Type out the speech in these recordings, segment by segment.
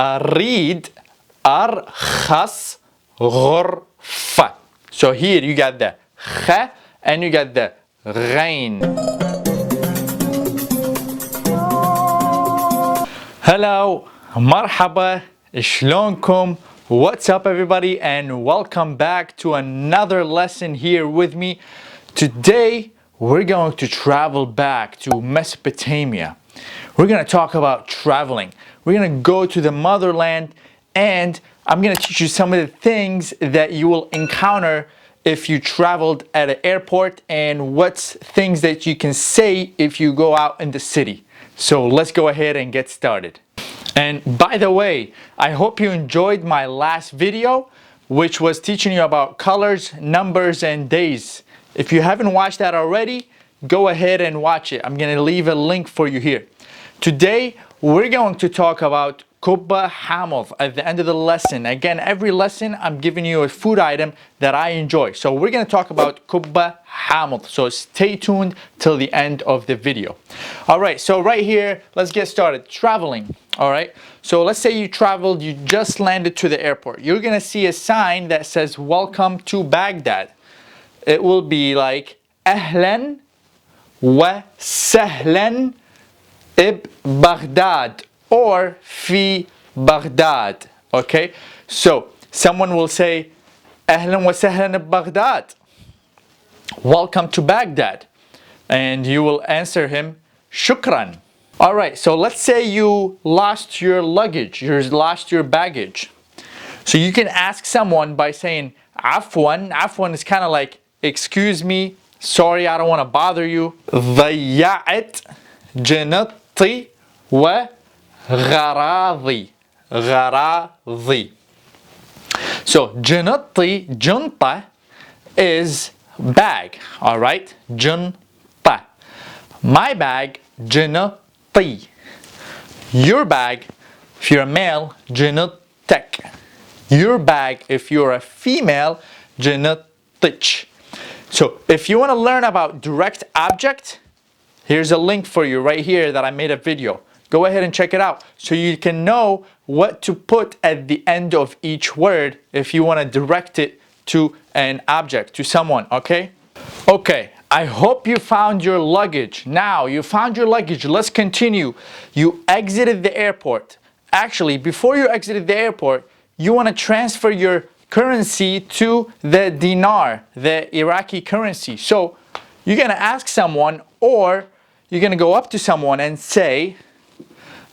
أريد أرخص غرفة. So here you got the خ and you got the غين. Hello, مرحبا, شلونكم? What's up everybody, and welcome back to another lesson here with me. Today we're going to travel back to Mesopotamia. We're going to talk about traveling. We're going to go to the motherland, and I'm going to teach you some of the things that you will encounter if you traveled at an airport, and what's things that you can say if you go out in the city. So let's go ahead and get started. And by the way, I hope you enjoyed my last video, which was teaching you about colors, numbers, and days. If you haven't watched that already, go ahead and watch it. I'm going to leave a link for you here. Today, we're going to talk about kubba hamel at the end of the lesson. Again, every lesson I'm giving you a food item that I enjoy. So we're going to talk about kubba hamel. So stay tuned till the end of the video. All right, so right here, let's get started. Traveling. All right, so let's say you traveled, you just landed to the airport. You're going to see a sign that says welcome to Baghdad. It will be like أهلا وسهلا ببغداد or في بغداد. Okay, so someone will say أهلا وسهلا ببغداد, welcome to Baghdad, and you will answer him shukran. All right, so let's say you lost your luggage, you lost your baggage. So you can ask someone by saying afwan. Afwan is kind of like excuse me, sorry, I don't want to bother you. ضيعت جنطي وغراضي. غراضي. So جنطي, junta is bag, all right? junta. My bag, جنطي. Your bag, if you're a male, جنطك. Your bag, if you're a female, جنطك. So if you want to learn about direct object, here's a link for you right here that I made a video. Go ahead and check it out so you can know what to put at the end of each word if you want to direct it to an object, to someone, okay? Okay, I hope you found your luggage. Now, you found your luggage. Let's continue. You exited the airport. Actually, before you exited the airport, you want to transfer your currency to the dinar, the Iraqi currency. So you're going to ask someone, or you're going to go up to someone and say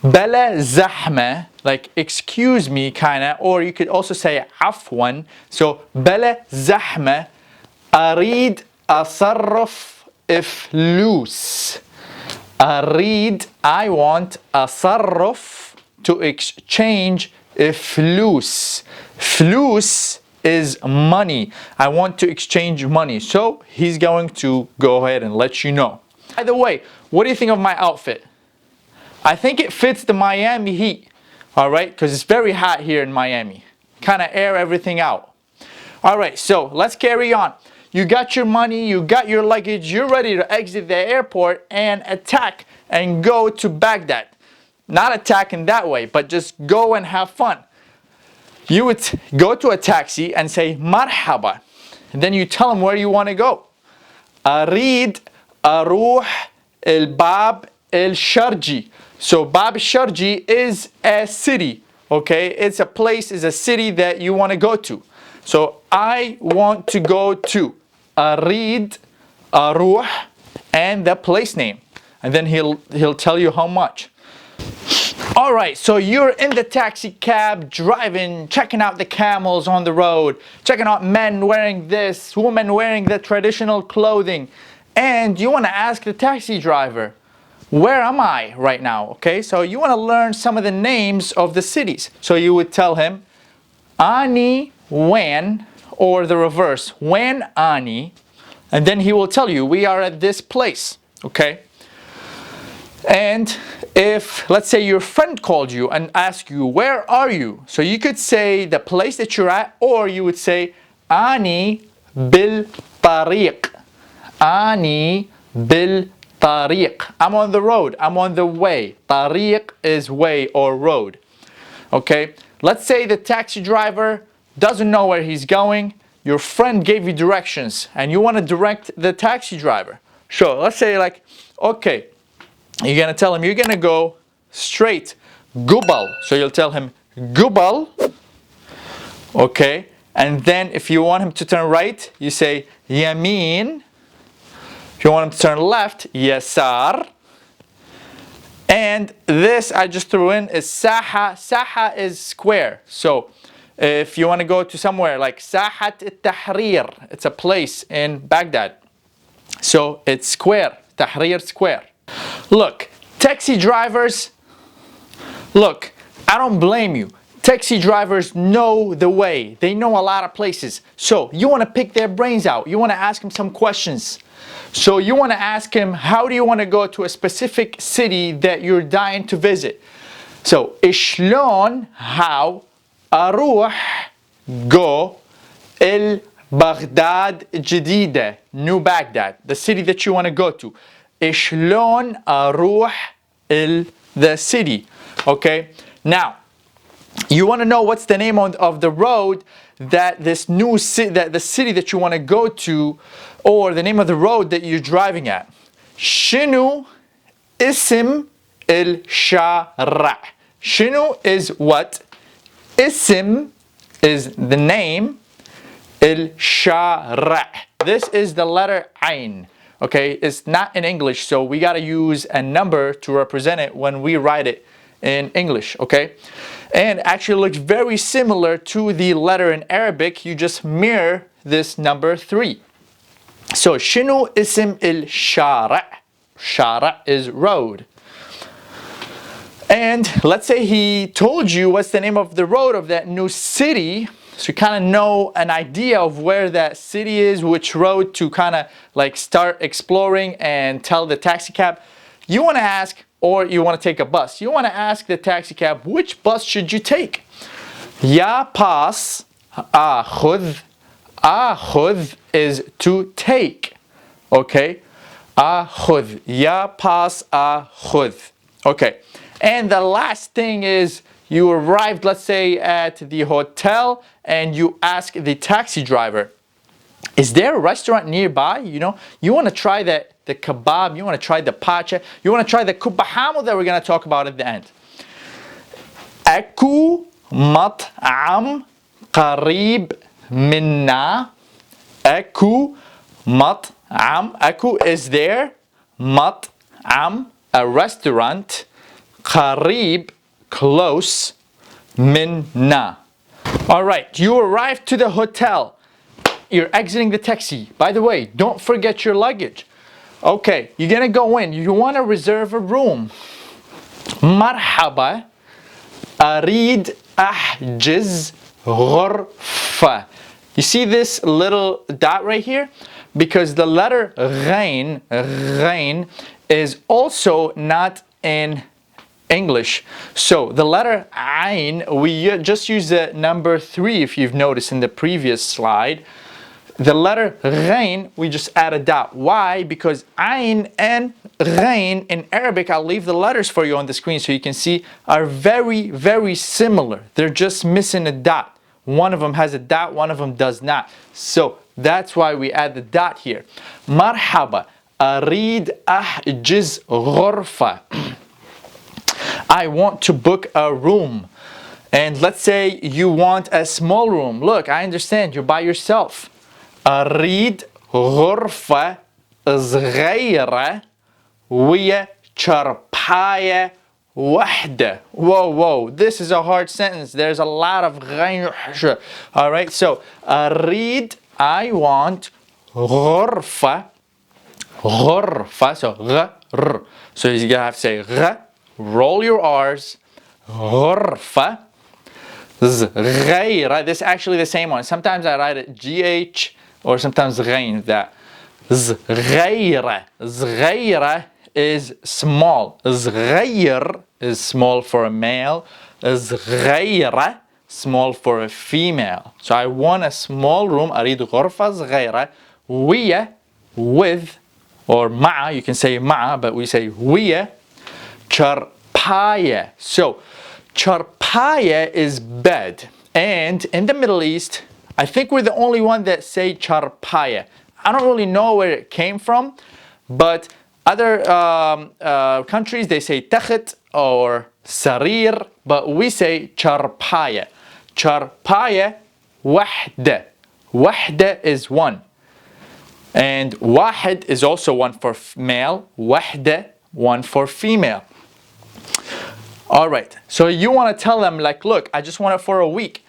bala zahma, like excuse me kind of, or you could also say afwan. So bala zahma, arid asarraf iflus. Arid, I want, asarraf, to exchange, iflus. Flus is money. I want to exchange money. So he's going to go ahead and let you know. By the way, what do you think of my outfit? I think it fits the Miami heat. All right, because it's very hot here in Miami. Kind of air everything out. All right, so let's carry on. You got your money, you got your luggage, you're ready to exit the airport and attack and go to Baghdad. Not attack in that way, but just go and have fun. You would go to a taxi and say marhaba, and then you tell them where you want to go. أريد أروح الباب الشرجي. So Bab Sharji is a city, okay? It's a place, it's a city that you want to go to. So I want to go to أريد أروح and the place name, and then he'll tell you how much. All right, so you're in the taxi cab, driving, checking out the camels on the road, checking out men wearing this, women wearing the traditional clothing, and you want to ask the taxi driver, where am I right now? Okay, so you want to learn some of the names of the cities. So you would tell him, Ani Wan, or the reverse, Wan Ani, and then he will tell you, we are at this place, okay? And if, let's say, your friend called you and asked you, where are you? So you could say the place that you're at, or you would say, Ani bil tariq. Ani bil tariq. I'm on the road. I'm on the way. Tariq is way or road. Okay, let's say the taxi driver doesn't know where he's going. Your friend gave you directions and you want to direct the taxi driver. So let's say like, okay, you're gonna tell him you're gonna go straight Gubal. So you'll tell him Gubal. Okay, and then if you want him to turn right, you say Yamin. If you want him to turn left, Yasar. And this I just threw in is Saha. Saha is square. So if you want to go to somewhere like Sahat al-Tahrir, it's a place in Baghdad. So it's square, Tahrir square. Look, taxi drivers, look, I don't blame you. Taxi drivers know the way. They know a lot of places. So you want to pick their brains out. You want to ask them some questions. So you want to ask him, how do you want to go to a specific city that you're dying to visit? So, إشلون, how, أروح, go, بغداد جديدة, New Baghdad, the city that you want to go to. إشلون أروح the city. Okay, now you want to know what's the name of the road that this new city, that the city that you want to go to, or the name of the road that you're driving at. شنو اسم الشارع? شنو is what? اسم is the name. الشارع. This is the letter Ain. Okay, it's not in English, so we gotta use a number to represent it when we write it in English. Okay, and actually looks very similar to the letter in Arabic. You just mirror this number 3. So شنو اسم الشارع? Shara is road. And let's say he told you what's the name of the road of that new city, so you kind of know an idea of where that city is, which road to kind of like start exploring and tell the taxi cab. You want to ask, or you want to take a bus, you want to ask the taxi cab, which bus should you take? Ya pas, akhudh. Akhudh is to take. Okay, akhudh. Ya pas akhudh. Okay, and the last thing is you arrived, let's say, at the hotel and you ask the taxi driver, is there a restaurant nearby? You know, you want to try the kebab, you want to try the pacha, you want to try the kubahamu that we're going to talk about at the end. Aku mat'am qarib minna. Aku mat'am. Aku is there. Mat'am, a restaurant. Qarib, close. Minna. All right, you arrived to the hotel. You're exiting the taxi. By the way, don't forget your luggage. Okay, you're gonna go in. You want to reserve a room. Marhaba. Arid ahjiz ghurfa. You see this little dot right here? Because the letter ghain is also not in English. So the letter ain, we just use the number 3 if you've noticed in the previous slide. The letter ghain, we just add a dot. Why? Because ain and ghain in Arabic, I'll leave the letters for you on the screen so you can see, are very, very similar. They're just missing a dot. One of them has a dot, one of them does not. So that's why we add the dot here. Marhaba, arid ahjiz ghurfa. I want to book a room. And let's say you want a small room. Look, I understand, you're by yourself. أريد غرفة صغيرة ويا شرباية واحدة. Whoa, this is a hard sentence. There's a lot of غير. All right, so أريد, I want, غرفة, so غر. So you're gonna have to say غ, roll your R's, غرفة صغيرة. This is actually the same one. Sometimes I write it GH or sometimes غين, that. صغيرة. صغيرة is small. صغير is small for a male. صغيرة, small for a female. So I want a small room. أريد غرفة صغيرة ويا, with, or مع, you can say مع, but we say ويا شرباية. So شرباية Charpaya is bed. And in the Middle East, I think we're the only one that say charpaya. I don't really know where it came from, but other countries, they say takht or sarir, but we say charpaya. Charpaya, wahda. Wahda is one. And wahid is also one for male. Wahda, one for female. All right, so you want to tell them like, look, I just want it for a week.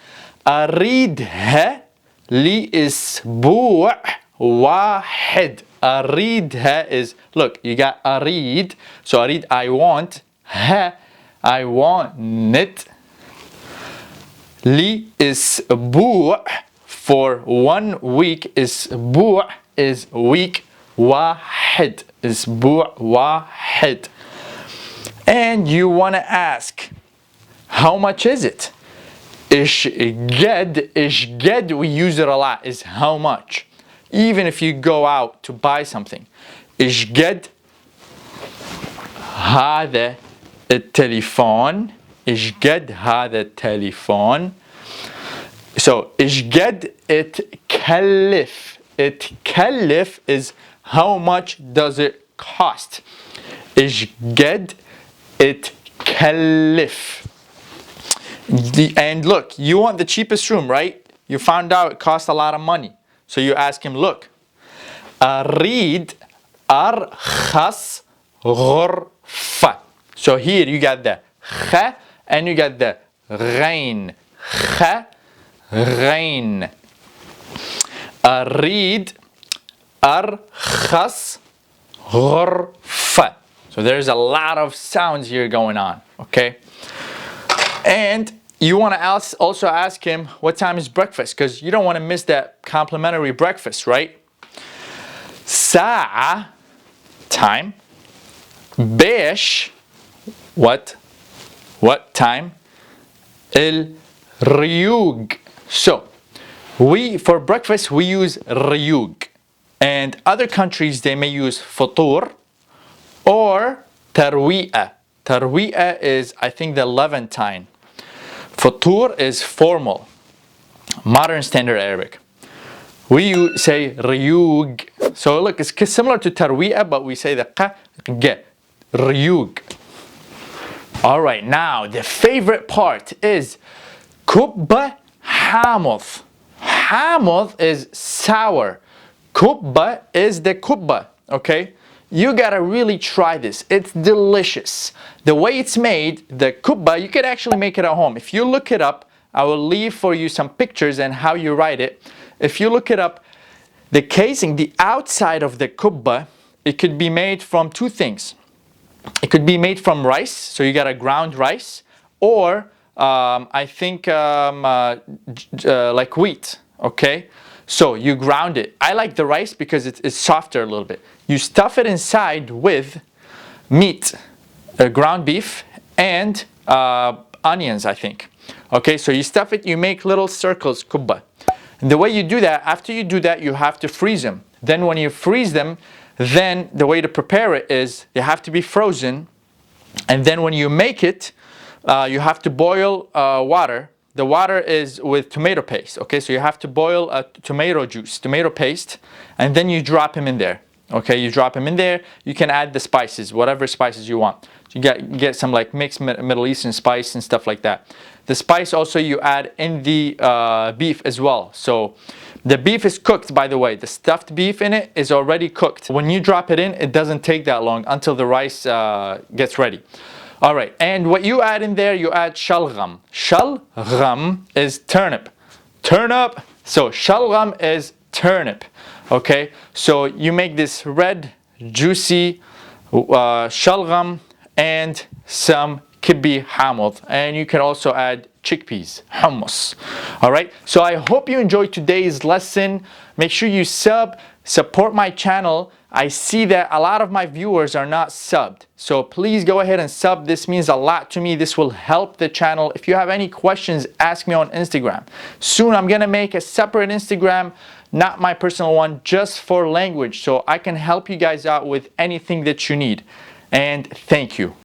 أريدها لأسبوع واحد. أريدها is, look, you got أريد. So أريد, I want. ها, I want it. لأسبوع, for 1 week. أسبوع is week. واحد, أسبوع واحد. And you want to ask, how much is it? Ishged, we use it a lot, is how much. Even if you go out to buy something. Ishged هذا التليفون. Ishged هذا التليفون. So ishged اتكلف. اتكلف is how much does it cost. Ishged اتكلف. And look, you want the cheapest room, right? You found out it costs a lot of money. So you ask him, look, أريد أرخص غرفة. So here you got the خ and you got the غين. خ غين. أريد أرخص غرفة. So there's a lot of sounds here going on, okay? And you want to also ask him what time is breakfast, because you don't want to miss that complimentary breakfast, right? ساعة, time. بيش, what time. الريوق. So for breakfast we use ريوق, and other countries they may use فطور or ترويئة. ترويئة is, I think, the Levantine. Futur is formal, modern standard Arabic. We say riyug. So look, it's similar to tarwi'a, but we say the qa, ge, riyug. All right, now the favorite part is kubba hamoth. Hamoth is sour. Kubba is the kubba, okay? You gotta really try this. It's delicious. The way it's made, the kubba, you could actually make it at home. If you look it up, I will leave for you some pictures and how you write it. If you look it up, the casing, the outside of the kubba, it could be made from two things. It could be made from rice, so you got a ground rice, or I think like wheat, okay? So you ground it. I like the rice because it's softer a little bit. You stuff it inside with meat, ground beef, and onions, I think. Okay, so you stuff it, you make little circles, kubba. And the way you do that, after you do that, you have to freeze them. Then when you freeze them, then the way to prepare it is they have to be frozen. And then when you make it, you have to boil water. The water is with tomato paste, okay? So you have to boil tomato juice, tomato paste, and then you drop them in there, okay? You drop them in there. You can add the spices, whatever spices you want. So you get some like mixed Middle Eastern spice and stuff like that. The spice also you add in the beef as well. So the beef is cooked, by the way. The stuffed beef in it is already cooked. When you drop it in, it doesn't take that long until the rice gets ready. All right, and what you add in there, you add shalgham. Shalgham is turnip. Turnip, so shalgham is turnip, okay? So you make this red, juicy shalgham and some kibbi hamoth. And you can also add chickpeas, hummus. All right, so I hope you enjoyed today's lesson. Make sure you support my channel. I see that a lot of my viewers are not subbed. So please go ahead and sub. This means a lot to me. This will help the channel. If you have any questions, ask me on Instagram. Soon I'm gonna make a separate Instagram, not my personal one, just for language. So I can help you guys out with anything that you need. And thank you.